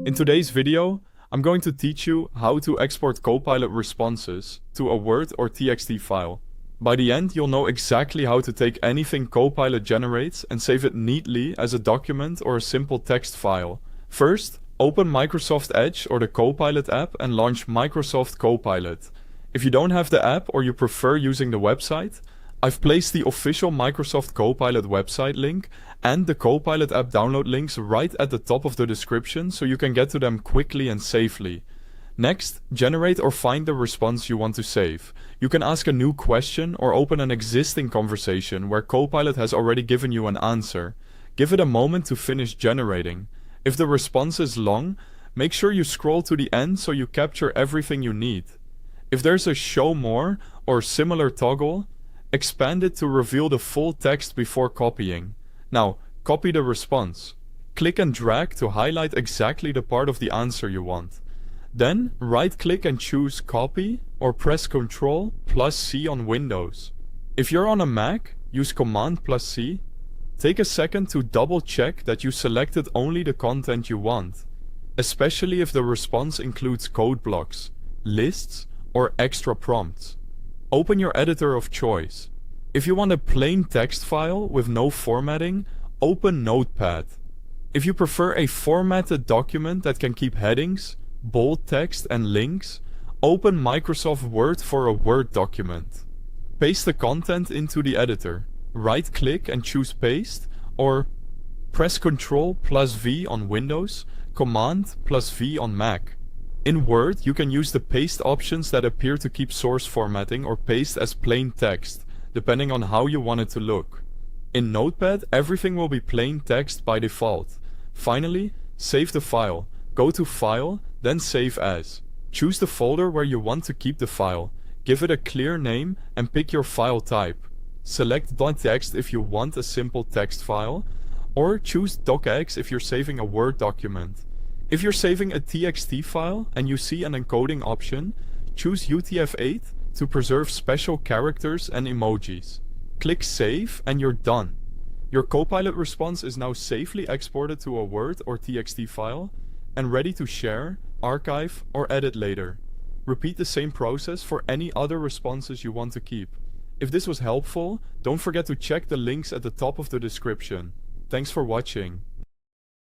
In today's video, I'm going to teach you how to export Copilot responses to a Word or TXT file. By the end, you'll know exactly how to take anything Copilot generates and save it neatly as a document or a simple text file. First, open Microsoft Edge or the Copilot app and launch Microsoft Copilot. If you don't have the app or you prefer using the website, I've placed the official Microsoft Copilot website link and the Copilot app download links right at the top of the description so you can get to them quickly and safely. Next, generate or find the response you want to save. You can ask a new question or open an existing conversation where Copilot has already given you an answer. Give it a moment to finish generating. If the response is long, make sure you scroll to the end so you capture everything you need. If there's a show more or similar toggle, expand it to reveal the full text before copying. Now, copy the response. Click and drag to highlight exactly the part of the answer you want. Then, right-click and choose Copy or press Ctrl+C on Windows. If you're on a Mac, use Command+C. Take a second to double-check that you selected only the content you want, especially if the response includes code blocks, lists, or extra prompts. Open your editor of choice. If you want a plain text file with no formatting, open Notepad. If you prefer a formatted document that can keep headings, bold text and links, open Microsoft Word for a Word document. Paste the content into the editor. Right-click and choose Paste, or press Ctrl+V on Windows, Command+V on Mac. In Word, you can use the paste options that appear to keep source formatting or paste as plain text, depending on how you want it to look. In Notepad, everything will be plain text by default. Finally, save the file. Go to File, then Save As. Choose the folder where you want to keep the file. Give it a clear name and pick your file type. Select .text if you want a simple text file, or choose docx if you're saving a Word document. If you're saving a TXT file and you see an encoding option, choose UTF-8 to preserve special characters and emojis. Click Save and you're done. Your Copilot response is now safely exported to a Word or TXT file and ready to share, archive, or edit later. Repeat the same process for any other responses you want to keep. If this was helpful, don't forget to check the links at the top of the description. Thanks for watching.